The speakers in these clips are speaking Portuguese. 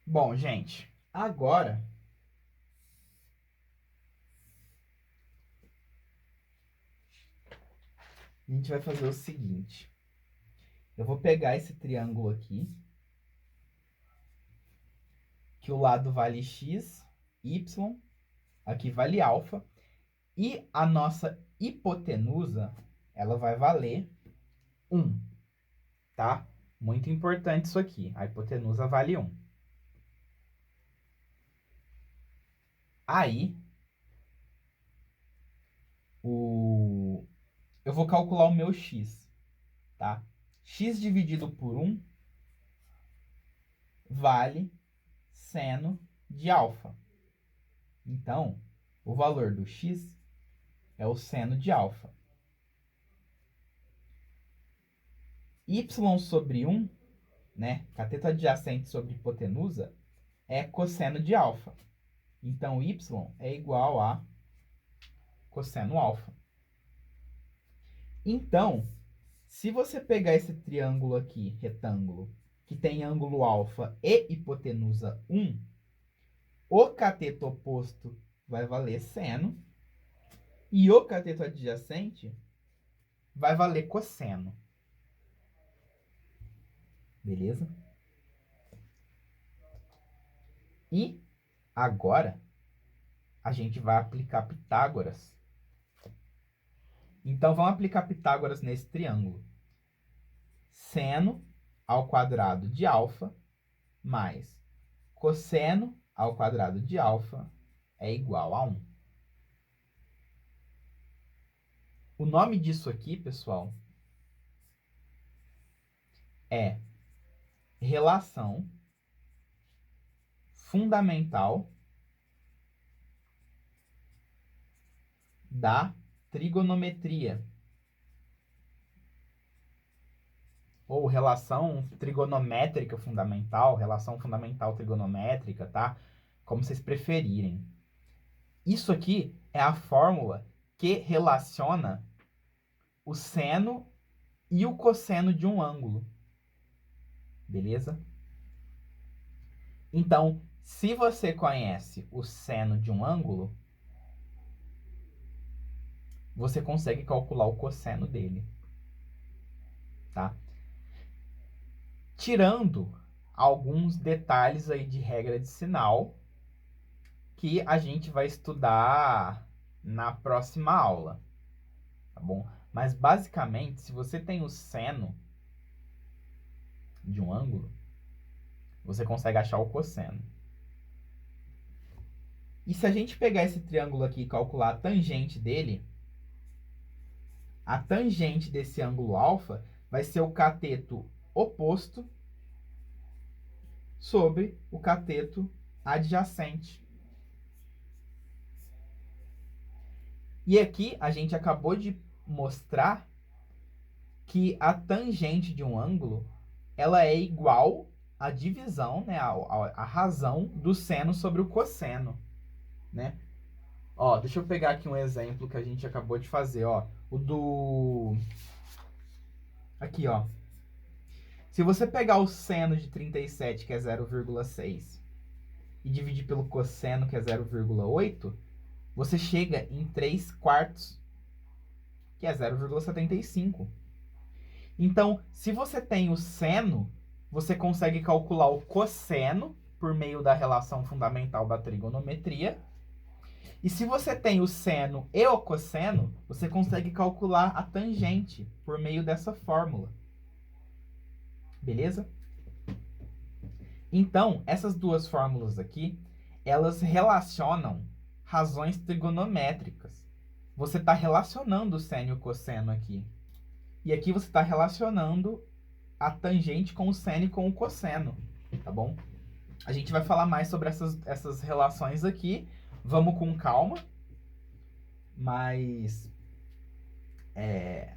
Bom, gente, agora a gente vai fazer o seguinte. Eu vou pegar esse triângulo aqui, que o lado vale x, y, aqui vale alfa, e a nossa hipotenusa, ela vai valer 1, tá? Muito importante isso aqui. A hipotenusa vale 1. Aí, eu vou calcular o meu x, tá? X dividido por 1 vale seno de alfa. Então, o valor do x é o seno de alfa. Y sobre 1, né? Cateto adjacente sobre hipotenusa, é cosseno de alfa. Então, y é igual a cosseno alfa. Então, se você pegar esse triângulo aqui, retângulo, que tem ângulo alfa e hipotenusa 1, o cateto oposto vai valer seno e o cateto adjacente vai valer cosseno. Beleza? E agora a gente vai aplicar Pitágoras. Então, vamos aplicar Pitágoras nesse triângulo. Seno ao quadrado de alfa mais cosseno ao quadrado de alfa é igual a 1. O nome disso aqui, pessoal, é relação fundamental da trigonometria. Ou relação trigonométrica fundamental, relação fundamental trigonométrica, tá? Como vocês preferirem. Isso aqui é a fórmula que relaciona o seno e o cosseno de um ângulo. Beleza? Então, se você conhece o seno de um ângulo, você consegue calcular o cosseno dele. Tá? Tirando alguns detalhes aí de regra de sinal que a gente vai estudar na próxima aula, tá bom? Mas basicamente, se você tem o seno de um ângulo, você consegue achar o cosseno. E se a gente pegar esse triângulo aqui e calcular a tangente dele, a tangente desse ângulo alfa vai ser o cateto oposto sobre o cateto adjacente. E aqui a gente acabou de mostrar que a tangente de um ângulo ela é igual à divisão, né, a razão do seno sobre o cosseno, né? Ó, deixa eu pegar aqui um exemplo que a gente acabou de fazer, ó. O do... Aqui, ó. Se você pegar o seno de 37, que é 0,6, e dividir pelo cosseno, que é 0,8, você chega em 3 quartos, que é 0,75. Então, se você tem o seno, você consegue calcular o cosseno por meio da relação fundamental da trigonometria. E se você tem o seno e o cosseno, você consegue calcular a tangente por meio dessa fórmula. Beleza? Então, essas duas fórmulas aqui, elas relacionam razões trigonométricas. Você está relacionando o seno e o cosseno aqui. E aqui você está relacionando a tangente com o seno e com o cosseno, tá bom? A gente vai falar mais sobre essas relações aqui. Vamos com calma, mas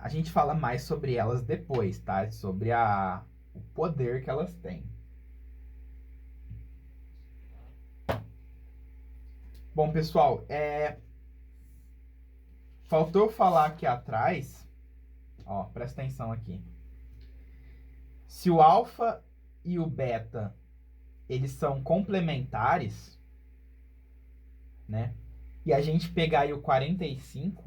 a gente fala mais sobre elas depois, tá? Sobre o poder que elas têm. Bom, pessoal, faltou falar aqui atrás, ó, presta atenção aqui. Se o alfa e o beta eles são complementares, né? E a gente pegar aí o 45,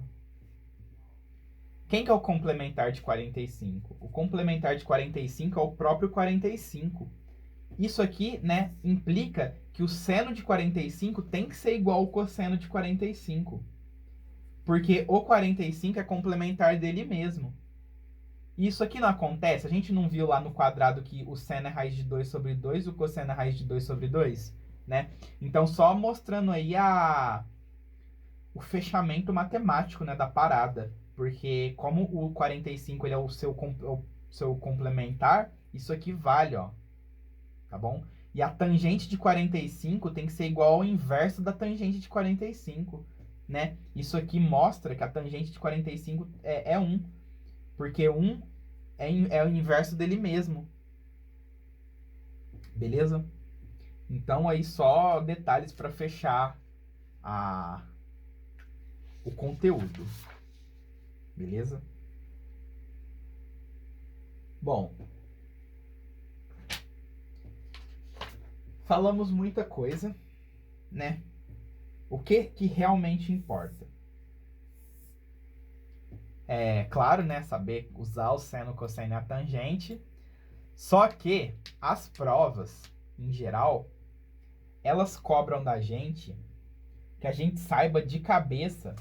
quem que é o complementar de 45? O complementar de 45 é o próprio 45. Isso aqui, né, implica que o seno de 45 tem que ser igual ao cosseno de 45. Porque o 45 é complementar dele mesmo. Isso aqui não acontece? A gente não viu lá no quadrado que o seno é raiz de 2 sobre 2 e o cosseno é raiz de 2 sobre 2, né? Então, só mostrando aí o fechamento matemático, né, da parada. Porque como o 45 ele é o seu complementar, isso aqui vale, ó. Tá bom? E a tangente de 45 tem que ser igual ao inverso da tangente de 45, né? Isso aqui mostra que a tangente de 45 é 1, porque 1 é o inverso dele mesmo. Beleza? Então aí só detalhes para fechar o conteúdo. Beleza? Bom, falamos muita coisa, né? O que realmente importa? É claro, né? Saber usar o seno, cosseno e a tangente. Só que as provas, em geral, elas cobram da gente que a gente saiba de cabeça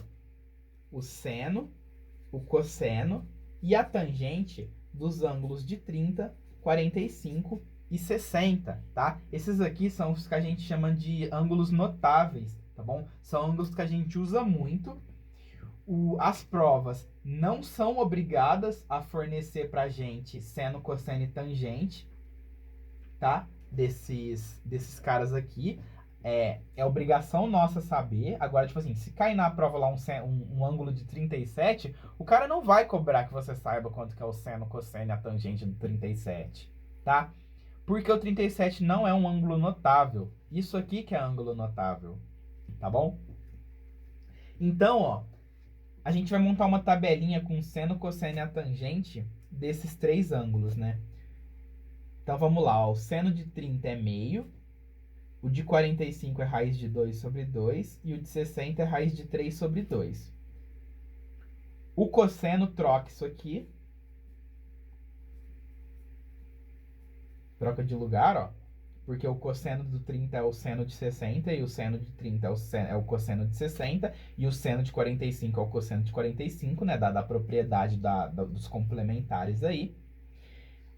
o seno, o cosseno e a tangente dos ângulos de 30, 45 e 60, tá? Esses aqui são os que a gente chama de ângulos notáveis, tá bom? São ângulos que a gente usa muito. As provas não são obrigadas a fornecer pra gente seno, cosseno e tangente, tá? Desses caras aqui. É obrigação nossa saber. Agora, tipo assim, se cair na prova lá um ângulo de 37, o cara não vai cobrar que você saiba quanto que é o seno, cosseno e a tangente do 37, tá? Porque o 37 não é um ângulo notável. Isso aqui que é ângulo notável, tá bom? Então, ó, a gente vai montar uma tabelinha com seno, cosseno e a tangente desses três ângulos, né? Então, vamos lá, ó. O seno de 30 é meio. O de 45 é raiz de 2 sobre 2 e o de 60 é raiz de 3 sobre 2. O cosseno troca isso aqui. Troca de lugar, ó. Porque o cosseno do 30 é o seno de 60 e o seno de 30 é o cosseno de 60 e o seno de 45 é o cosseno de 45, né? Dada a propriedade dos complementares aí.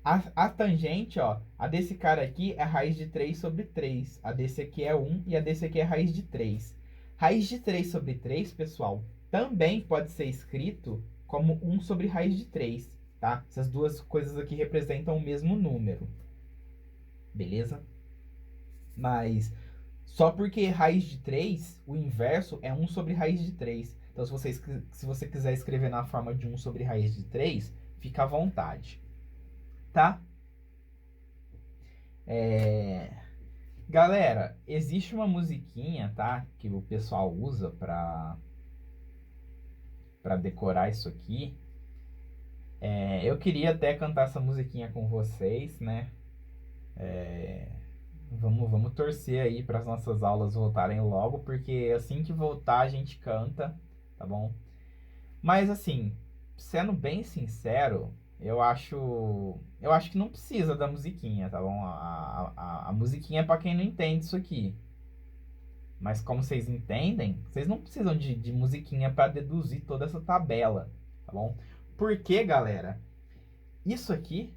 A tangente, ó, a desse cara aqui é raiz de 3 sobre 3. A desse aqui é 1 e a desse aqui é raiz de 3. Raiz de 3 sobre 3, pessoal, também pode ser escrito como 1 sobre raiz de 3, tá? Essas duas coisas aqui representam o mesmo número. Beleza? Mas só porque raiz de 3, o inverso é 1 sobre raiz de 3. Então, se você quiser escrever na forma de 1 sobre raiz de 3, fica à vontade. Tá? Galera, existe uma musiquinha, tá? Que o pessoal usa pra decorar isso aqui. Eu queria até cantar essa musiquinha com vocês, né? Vamos torcer aí para as nossas aulas voltarem logo, porque assim que voltar a gente canta, tá bom? Mas assim, sendo bem sincero, eu acho que não precisa da musiquinha, tá bom? A musiquinha é para quem não entende isso aqui. Mas como vocês entendem, vocês não precisam de musiquinha para deduzir toda essa tabela, tá bom? Porque, galera, isso aqui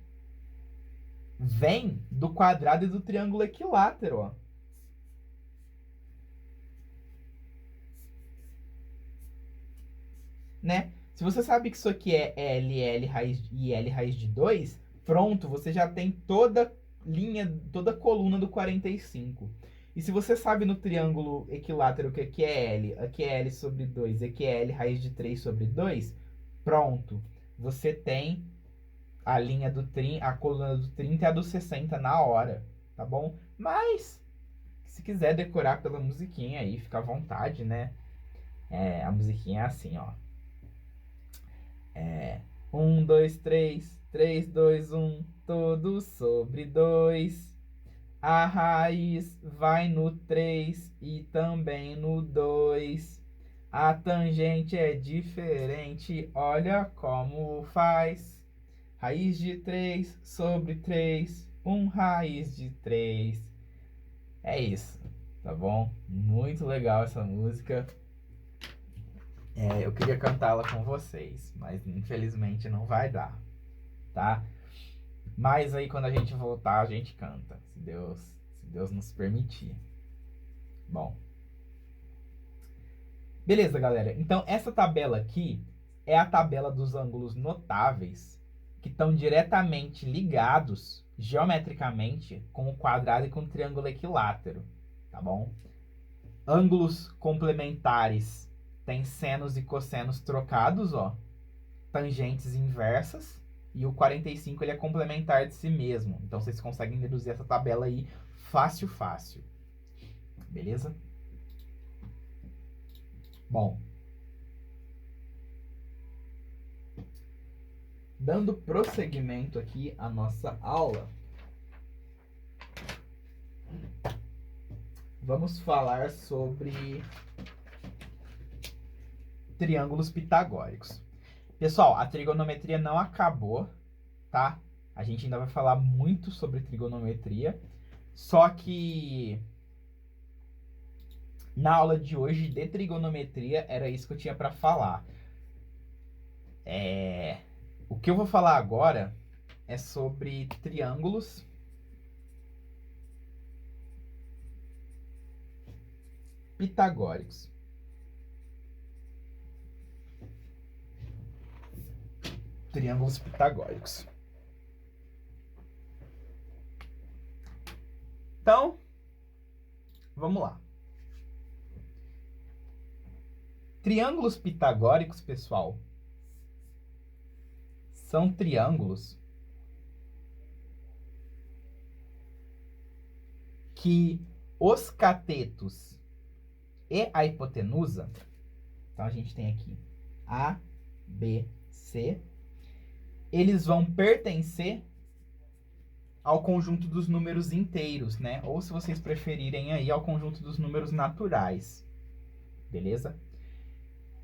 vem do quadrado e do triângulo equilátero, ó. Né? Se você sabe que isso aqui é L raiz e L raiz de 2, pronto, você já tem toda toda coluna do 45. E se você sabe no triângulo equilátero que aqui é L, aqui é L sobre 2, aqui é L raiz de 3 sobre 2, pronto. Você tem a linha do 30, a coluna do 30 e a do 60 na hora, tá bom? Mas, se quiser decorar pela musiquinha aí, fica à vontade, né? A musiquinha é assim, ó. 1, 2, 3, 3, 2, 1, todo sobre 2. A raiz vai no 3 e também no 2. A tangente é diferente, olha como faz. Raiz de 3 sobre 3, raiz de 3. É isso, tá bom? Muito legal essa música. Eu queria cantá-la com vocês, mas infelizmente não vai dar, tá? Mas aí quando a gente voltar, a gente canta, se Deus nos permitir. Bom, beleza, galera. Então essa tabela aqui é a tabela dos ângulos notáveis que estão diretamente ligados geometricamente com o quadrado e com o triângulo equilátero, tá bom? Ângulos complementares têm senos e cossenos trocados, ó. Tangentes inversas. E o 45 ele é complementar de si mesmo. Então vocês conseguem deduzir essa tabela aí fácil, fácil. Beleza? Bom. Dando prosseguimento aqui à nossa aula, vamos falar sobre triângulos pitagóricos. Pessoal, a trigonometria não acabou, tá? A gente ainda vai falar muito sobre trigonometria, só que na aula de hoje de trigonometria era isso que eu tinha para falar. O que eu vou falar agora é sobre triângulos pitagóricos. Triângulos pitagóricos. Então, vamos lá. Triângulos pitagóricos, pessoal, são triângulos que os catetos e a hipotenusa, então a gente tem aqui A, B, C, eles vão pertencer ao conjunto dos números inteiros, né? Ou se vocês preferirem aí, ao conjunto dos números naturais. Beleza?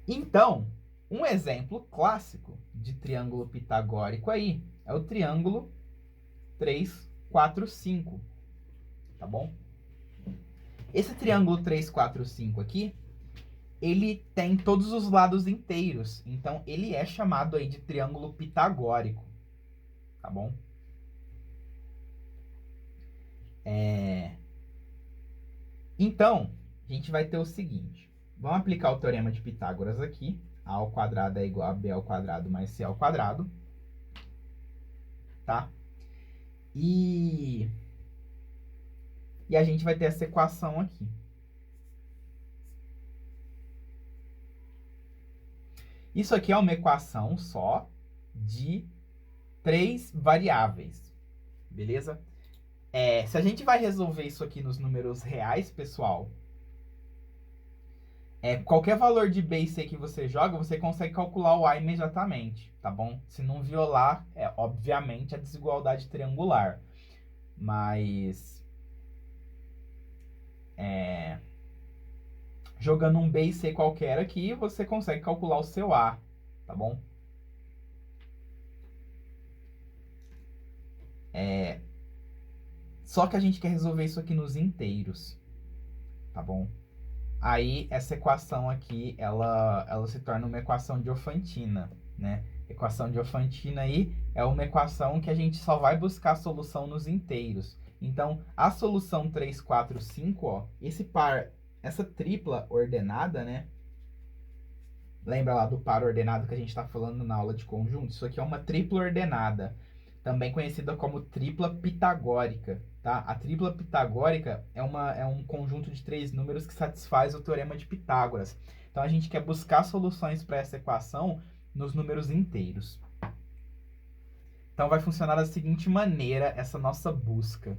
Então, um exemplo clássico de triângulo pitagórico aí é o triângulo 3, 4, 5. Tá bom? Esse triângulo 3, 4, 5 aqui, ele tem todos os lados inteiros. Então, ele é chamado aí de triângulo pitagórico. Tá bom? Então, a gente vai ter o seguinte. Vamos aplicar o teorema de Pitágoras aqui. A ao quadrado é igual a b ao quadrado mais c ao quadrado. Tá? E a gente vai ter essa equação aqui. Isso aqui é uma equação só de 3 variáveis. Beleza? Se a gente vai resolver isso aqui nos números reais, pessoal, qualquer valor de B e C que você joga, você consegue calcular o A imediatamente, tá bom? Se não violar, obviamente, a desigualdade triangular. Mas jogando um B e C qualquer aqui, você consegue calcular o seu A, tá bom? Só que a gente quer resolver isso aqui nos inteiros, tá bom? Aí, essa equação aqui, ela se torna uma equação diofantina, né? Equação diofantina aí é uma equação que a gente só vai buscar a solução nos inteiros. Então, a solução 3, 4, 5, ó, essa tripla ordenada, né? Lembra lá do par ordenado que a gente está falando na aula de conjunto? Isso aqui é uma tripla ordenada, também conhecida como tripla pitagórica, tá? A tripla pitagórica é um conjunto de 3 números que satisfaz o teorema de Pitágoras. Então, a gente quer buscar soluções para essa equação nos números inteiros. Então, vai funcionar da seguinte maneira essa nossa busca.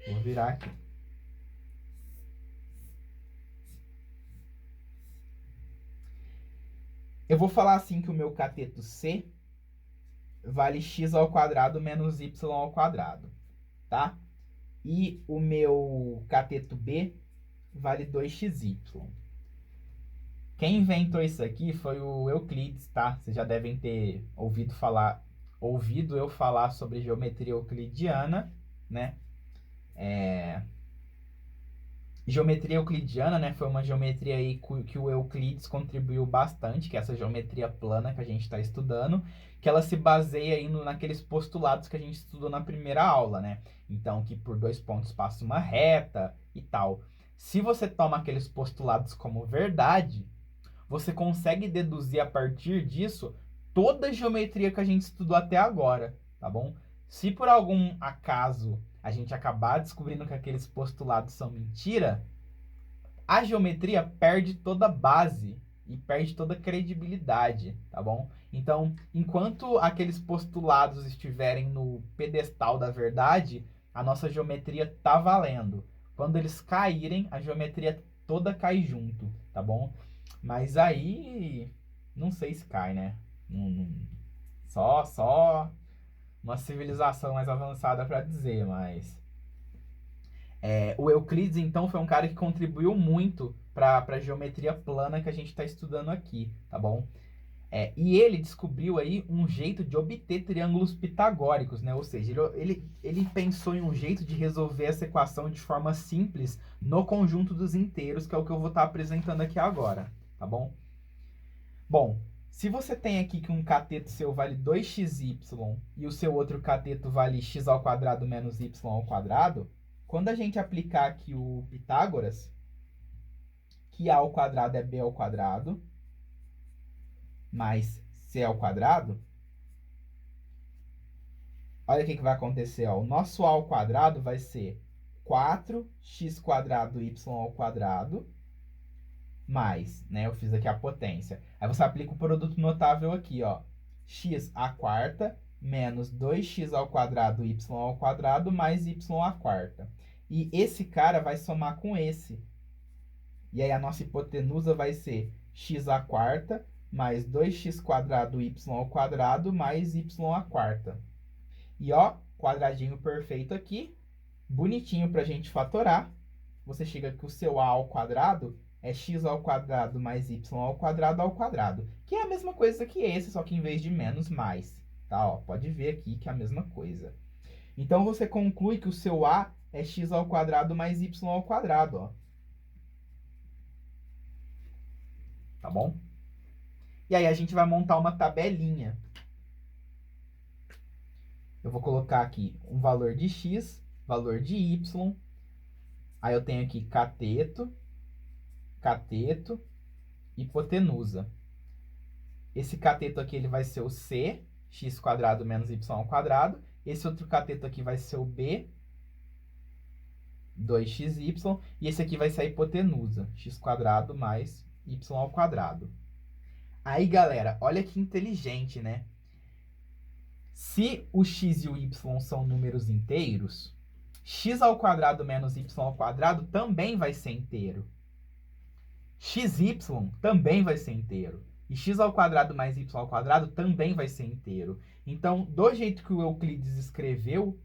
Vou virar aqui. Eu vou falar assim que o meu cateto C vale x ao quadrado menos y ao quadrado, tá? E o meu cateto B vale 2xy. Quem inventou isso aqui foi o Euclides, tá? Vocês já devem ter ouvido eu falar sobre geometria euclidiana, né? Geometria euclidiana, né, foi uma geometria aí que o Euclides contribuiu bastante, que é essa geometria plana que a gente está estudando, que ela se baseia aí naqueles postulados que a gente estudou na primeira aula, né? Então, que por 2 pontos passa uma reta e tal. Se você toma aqueles postulados como verdade, você consegue deduzir a partir disso toda a geometria que a gente estudou até agora, tá bom? Se por algum acaso a gente acabar descobrindo que aqueles postulados são mentira, a geometria perde toda a base e perde toda a credibilidade, tá bom? Então, enquanto aqueles postulados estiverem no pedestal da verdade, a nossa geometria tá valendo. Quando eles caírem, a geometria toda cai junto, tá bom? Mas aí, não sei se cai, né? Só uma civilização mais avançada para dizer, mas o Euclides, então, foi um cara que contribuiu muito para a geometria plana que a gente está estudando aqui, tá bom? E ele descobriu aí um jeito de obter triângulos pitagóricos, né? Ou seja, ele pensou em um jeito de resolver essa equação de forma simples no conjunto dos inteiros, que é o que eu vou estar apresentando aqui agora, tá bom? Bom, se você tem aqui que um cateto seu vale 2xy e o seu outro cateto vale x ao quadrado menos y ao quadrado, quando a gente aplicar aqui o Pitágoras, que a ao quadrado é b ao quadrado, mais c ao quadrado, olha o que vai acontecer. Ó. O nosso a ao quadrado vai ser 4x quadrado y ao quadrado, mais, né? Eu fiz aqui a potência. Aí você aplica o produto notável aqui, ó. X à quarta menos 2x ao quadrado y ao quadrado mais y à quarta. E esse cara vai somar com esse. E aí a nossa hipotenusa vai ser x à quarta mais 2x quadrado y ao quadrado mais y à quarta. E ó, quadradinho perfeito aqui, bonitinho para a gente fatorar. Você chega que o seu a ao quadrado é x ao quadrado mais y ao quadrado, que é a mesma coisa que esse, só que em vez de menos, mais. Tá, ó, pode ver aqui que é a mesma coisa. Então, você conclui que o seu a é x ao quadrado mais y ao quadrado, ó. Tá bom? E aí, a gente vai montar uma tabelinha. Eu vou colocar aqui um valor de x, valor de y. Aí eu tenho aqui cateto, hipotenusa. Esse cateto aqui ele vai ser o C, x quadrado menos y ao quadrado. Esse outro cateto aqui vai ser o B, 2xy. E esse aqui vai ser a hipotenusa, x quadrado mais y ao quadrado. Aí, galera, olha que inteligente, né? Se o x e o y são números inteiros, x ao quadrado menos y ao quadrado também vai ser inteiro. Xy também vai ser inteiro. E x ao quadrado mais y ao quadrado também vai ser inteiro. Então, do jeito que o Euclides escreveu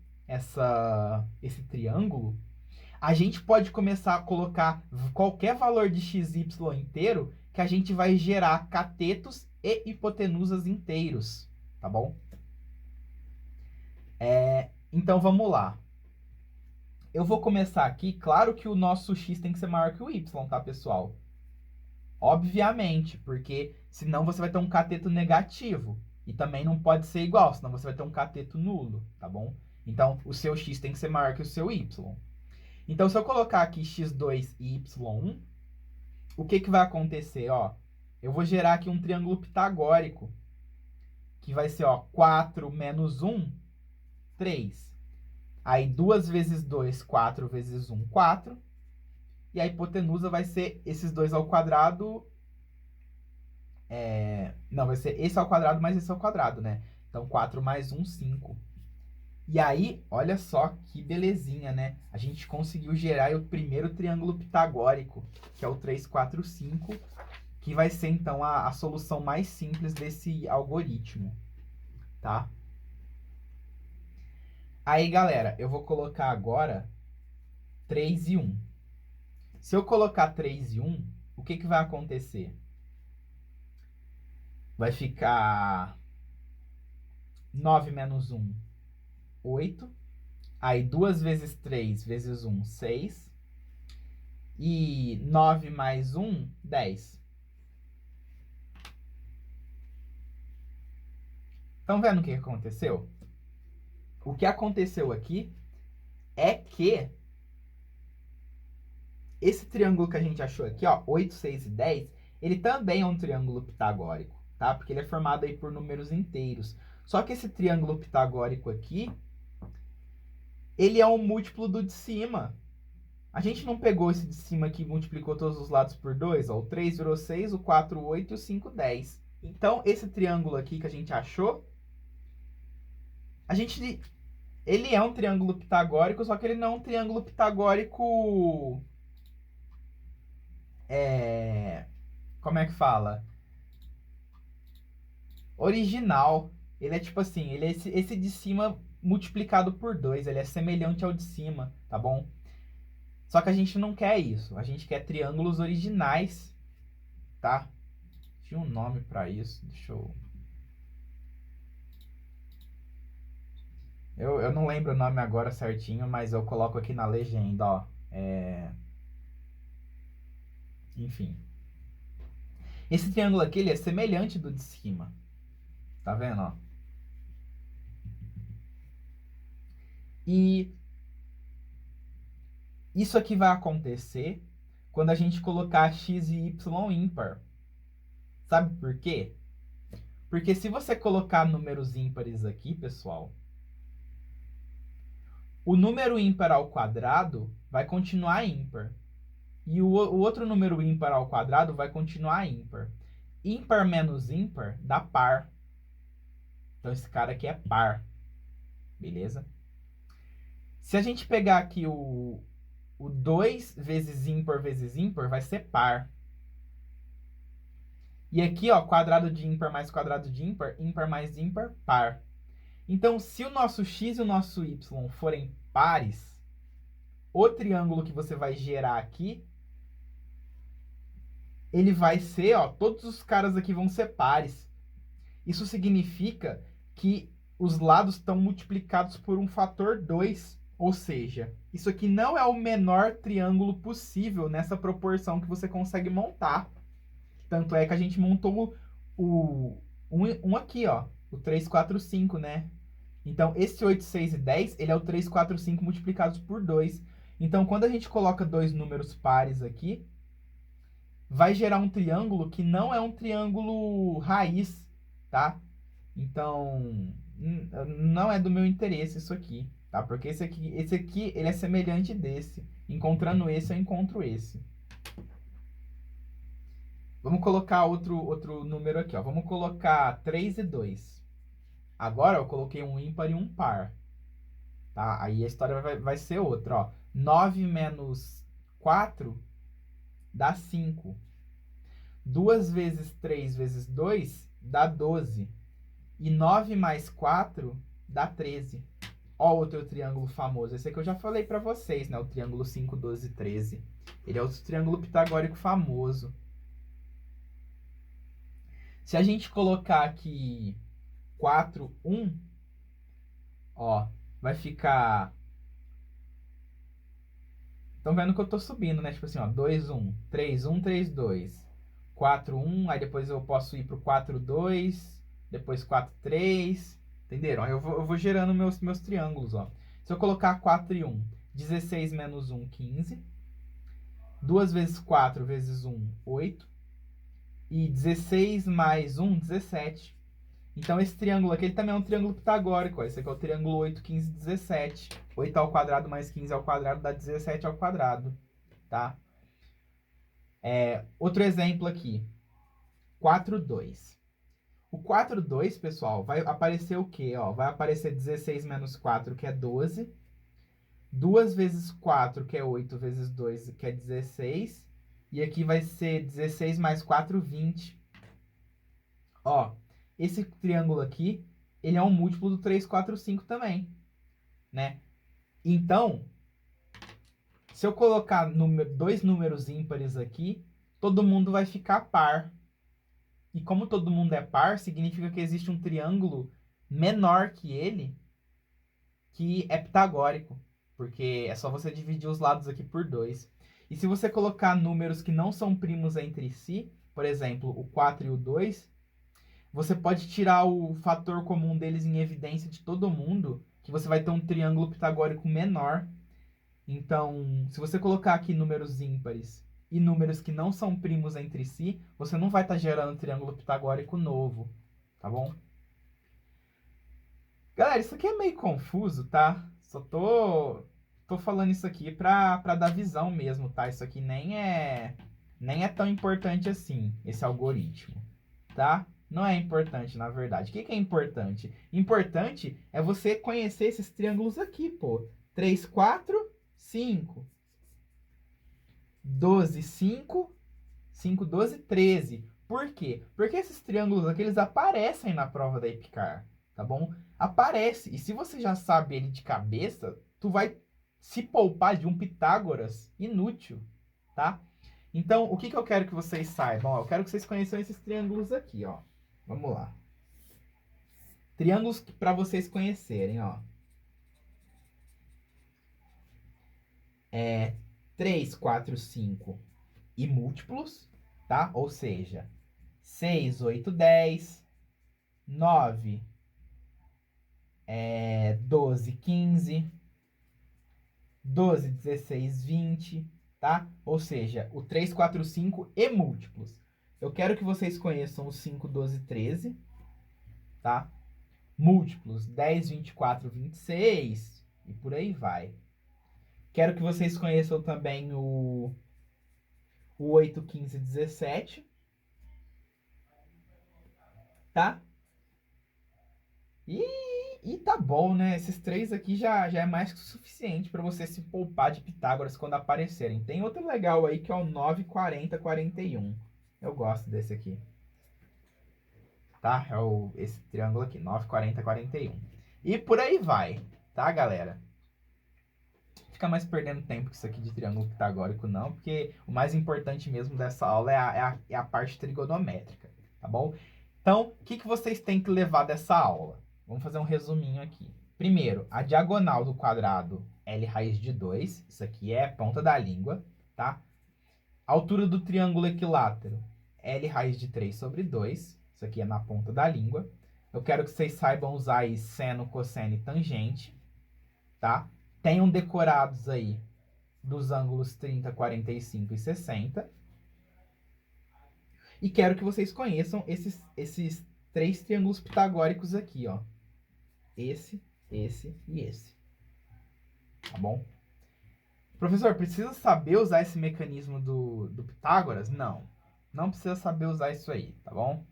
esse triângulo, a gente pode começar a colocar qualquer valor de xy inteiro que a gente vai gerar catetos e hipotenusas inteiros, tá bom? Então, vamos lá. Eu vou começar aqui, claro que o nosso x tem que ser maior que o y, tá, pessoal? Obviamente, porque senão você vai ter um cateto negativo. E também não pode ser igual, senão você vai ter um cateto nulo, tá bom? Então, o seu x tem que ser maior que o seu y. Então, se eu colocar aqui x2 e y1, o que vai acontecer? Ó, eu vou gerar aqui um triângulo pitagórico, que vai ser, ó, 4 menos 1, 3. Aí, 2 vezes 2, 4 vezes 1, 4. E a hipotenusa vai ser esses dois ao quadrado. Não, vai ser esse ao quadrado mais esse ao quadrado, né? Então, 4 mais 1, 5. E aí, olha só que belezinha, né? A gente conseguiu gerar o primeiro triângulo pitagórico, que é o 3, 4, 5, que vai ser, então, a solução mais simples desse algoritmo, tá? Aí, galera, eu vou colocar agora 3 e 1. Se eu colocar 3 e 1, o que vai acontecer? Vai ficar 9 menos 1, 8. Aí 2 vezes 3 vezes 1, 6. E 9 mais 1, 10. Estão vendo o que aconteceu? O que aconteceu aqui é que esse triângulo que a gente achou aqui, ó, 8, 6 e 10, ele também é um triângulo pitagórico, tá? Porque ele é formado aí por números inteiros. Só que esse triângulo pitagórico aqui, ele é um múltiplo do de cima. A gente não pegou esse de cima aqui e multiplicou todos os lados por 2, ó. O 3 virou 6, o 4, 8 e o 5, 10. Então, esse triângulo aqui que a gente achou, ele é um triângulo pitagórico, só que ele não é um triângulo pitagórico... como é que fala? Original. Ele é tipo assim, ele é esse de cima multiplicado por 2. Ele é semelhante ao de cima, tá bom? Só que a gente não quer isso. A gente quer triângulos originais, tá? Tinha um nome pra isso. Deixa eu... Eu não lembro o nome agora certinho, mas eu coloco aqui na legenda, ó. Enfim. Esse triângulo aqui, ele é semelhante do de cima. Tá vendo, ó? E isso aqui vai acontecer quando a gente colocar x e y ímpar. Sabe por quê? Porque se você colocar números ímpares aqui, pessoal, o número ímpar ao quadrado vai continuar ímpar. E o outro número ímpar ao quadrado vai continuar ímpar. Ímpar menos ímpar dá par. Então esse cara aqui é par. Beleza? Se a gente pegar aqui o 2 vezes ímpar vai ser par. E aqui, ó, quadrado de ímpar mais quadrado de ímpar, ímpar mais ímpar, par. Então, se o nosso x e o nosso y forem pares, o triângulo que você vai gerar aqui, ele vai ser, ó, todos os caras aqui vão ser pares. Isso significa que os lados estão multiplicados por um fator 2. Ou seja, isso aqui não é o menor triângulo possível nessa proporção que você consegue montar. Tanto é que a gente montou um aqui, ó. O 3, 4, 5, né? Então, esse 8, 6 e 10, ele é o 3, 4, 5 multiplicados por 2. Então, quando a gente coloca dois números pares aqui, vai gerar um triângulo que não é um triângulo raiz, tá? Então, não é do meu interesse isso aqui, tá? Porque esse aqui ele é semelhante desse. Encontrando esse, eu encontro esse. Vamos colocar outro número aqui, ó. Vamos colocar 3 e 2. Agora eu coloquei um ímpar e um par. Tá? Aí a história vai ser outra, ó. 9 menos 4 dá 5. 2 vezes 3 vezes 2 dá 12. E 9 mais 4 dá 13. Ó, outro triângulo famoso. Esse aqui eu já falei pra vocês, né? O triângulo 5, 12, 13. Ele é outro triângulo pitagórico famoso. Se a gente colocar aqui 4, 1, ó, vai ficar... Estão vendo que eu tô subindo, né? Tipo assim, ó, 2, 1, 3, 1, 3, 2, 4, 1, aí depois eu posso ir pro 4, 2, depois 4, 3, entenderam? Aí eu vou gerando meus triângulos, ó. Se eu colocar 4 e 1, 16 menos 1, 15, 2 vezes 4 vezes 1, 8, e 16 mais 1, 17. Então, esse triângulo aqui ele também é um triângulo pitagórico. Ó. Esse aqui é o triângulo 8, 15, 17. 8 ao quadrado mais 15 ao quadrado dá 17 ao quadrado. Tá? Outro exemplo aqui. 4, 2. O 4, 2, pessoal, vai aparecer o quê? Ó, vai aparecer 16 menos 4, que é 12. 2 vezes 4, que é 8, vezes 2, que é 16. E aqui vai ser 16 mais 4, 20. Ó, esse triângulo aqui, ele é um múltiplo do 3, 4, 5 também, né? Então, Se eu colocar dois números ímpares aqui, todo mundo vai ficar par. E como todo mundo é par, significa que existe um triângulo menor que ele, que é pitagórico. Porque é só você dividir os lados aqui por 2. E se você colocar números que não são primos entre si, por exemplo, o 4 e o 2, você pode tirar o fator comum deles em evidência de todo mundo, que você vai ter um triângulo pitagórico menor. Então, se você colocar aqui números ímpares e números que não são primos entre si, você não vai estar gerando um triângulo pitagórico novo, tá bom? Galera, isso aqui é meio confuso, tá? Só tô falando isso aqui pra dar visão mesmo, tá? Isso aqui nem é tão importante assim, esse algoritmo, tá? Não é importante, na verdade. O que é importante? Importante é você conhecer esses triângulos aqui, pô. 3, 4, 5. 12, 5. 5, 12, 13. Por quê? Porque esses triângulos aqui, eles aparecem na prova da EPICAR, tá bom? Aparece. E se você já sabe ele de cabeça, tu vai se poupar de um Pitágoras inútil, tá? Então, o que eu quero que vocês saibam? Ó, eu quero que vocês conheçam esses triângulos aqui, ó. Vamos lá. Triângulos para vocês conhecerem, ó. 3, 4, 5 e múltiplos, tá? Ou seja, 6, 8, 10, 9, 12, 15, 12, 16, 20, tá? Ou seja, o 3, 4, 5 e múltiplos. Eu quero que vocês conheçam o 5, 12, 13, tá? Múltiplos 10, 24, 26 e por aí vai. Quero que vocês conheçam também o 8, 15, 17, tá? E tá bom, né? Esses três aqui já é mais que o suficiente para você se poupar de Pitágoras quando aparecerem. Tem outro legal aí que é o 9, 40, 41. Eu gosto desse aqui. Tá? É esse triângulo aqui, 9, 40, 41. E por aí vai, tá, galera? Fica mais perdendo tempo com isso aqui de triângulo pitagórico, não, porque o mais importante mesmo dessa aula é a parte trigonométrica, tá bom? Então, o que vocês têm que levar dessa aula? Vamos fazer um resuminho aqui. Primeiro, a diagonal do quadrado L raiz de 2, isso aqui é a ponta da língua, tá? A altura do triângulo equilátero, L raiz de 3 sobre 2, isso aqui é na ponta da língua. Eu quero que vocês saibam usar aí seno, cosseno e tangente, tá? Tenham decorados aí dos ângulos 30, 45 e 60. E quero que vocês conheçam esses três triângulos pitagóricos aqui, ó. Esse e esse. Tá bom? Professor, precisa saber usar esse mecanismo do Pitágoras? Não. Não precisa saber usar isso aí, tá bom?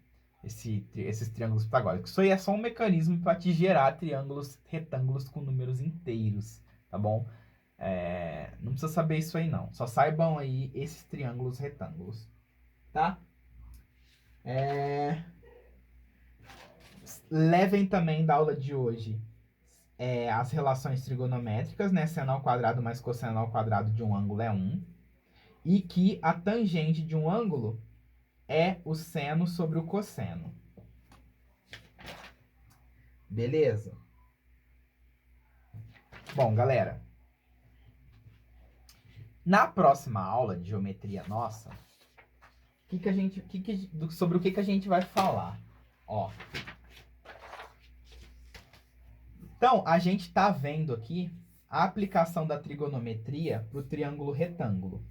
Esses triângulos pitagóricos. Isso aí é só um mecanismo para te gerar triângulos retângulos com números inteiros, tá bom? Não precisa saber isso aí, não. Só saibam aí esses triângulos retângulos, tá? Levem também da aula de hoje as relações trigonométricas, né? Seno ao quadrado mais cosseno ao quadrado de um ângulo é 1. E que a tangente de um ângulo é o seno sobre o cosseno. Beleza? Bom, galera. Na próxima aula de geometria nossa, sobre o que a gente vai falar? Ó. Então, a gente está vendo aqui a aplicação da trigonometria para o triângulo retângulo.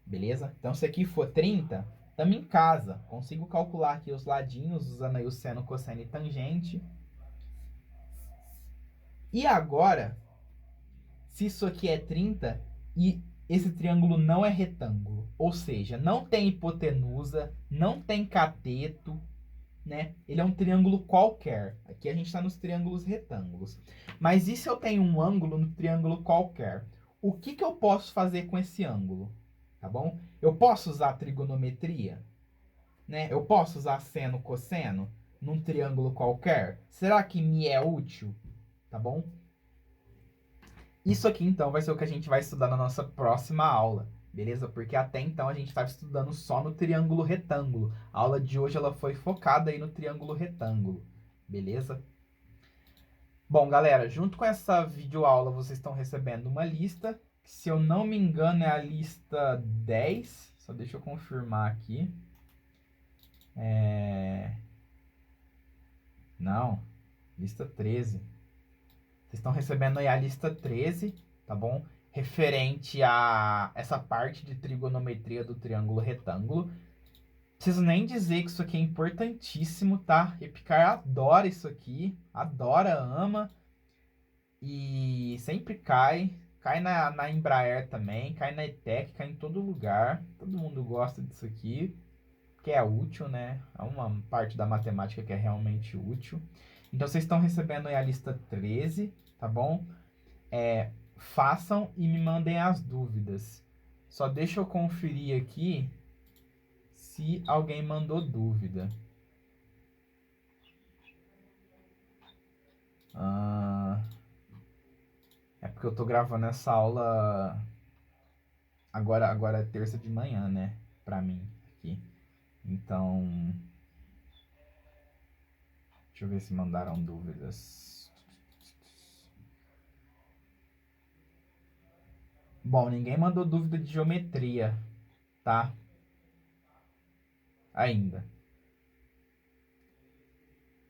Beleza? Então, se aqui for 30, estamos em casa. Consigo calcular aqui os ladinhos, usando aí o seno, cosseno e tangente. E agora, se isso aqui é 30 e esse triângulo não é retângulo, ou seja, não tem hipotenusa, não tem cateto, né? Ele é um triângulo qualquer. Aqui a gente está nos triângulos retângulos. Mas e se eu tenho um ângulo no triângulo qualquer? O que eu posso fazer com esse ângulo? Tá bom? Eu posso usar trigonometria? Né? Eu posso usar seno, cosseno num triângulo qualquer? Será que me é útil? Tá bom? Isso aqui, então, vai ser o que a gente vai estudar na nossa próxima aula, beleza? Porque até então a gente estava estudando só no triângulo retângulo. A aula de hoje ela foi focada aí no triângulo retângulo, beleza? Bom, galera, junto com essa videoaula vocês estão recebendo uma lista, que, se eu não me engano, é a lista 10. Só deixa eu confirmar aqui. Não, lista 13. Vocês estão recebendo aí a lista 13, tá bom? Referente a essa parte de trigonometria do triângulo retângulo. Preciso nem dizer que isso aqui é importantíssimo, tá? Epicar adora isso aqui, adora, ama, e sempre cai. Cai na Embraer também, cai na ETEC, cai em todo lugar. Todo mundo gosta disso aqui, que é útil, né? É uma parte da matemática que é realmente útil. Então, vocês estão recebendo aí a lista 13, tá bom? Façam e me mandem as dúvidas. Só deixa eu conferir aqui se alguém mandou dúvida. É porque eu tô gravando essa aula agora é terça de manhã, né? Pra mim aqui. Então, deixa eu ver se mandaram dúvidas. Bom, ninguém mandou dúvida de geometria, tá? Ainda.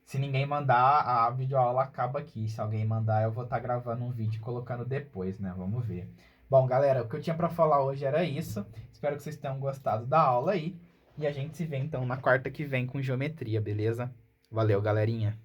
Se ninguém mandar, a videoaula acaba aqui. Se alguém mandar, eu vou estar gravando um vídeo e colocando depois, né? Vamos ver. Bom, galera, o que eu tinha para falar hoje era isso. Espero que vocês tenham gostado da aula aí. E a gente se vê então na quarta que vem com geometria, beleza? Valeu, galerinha.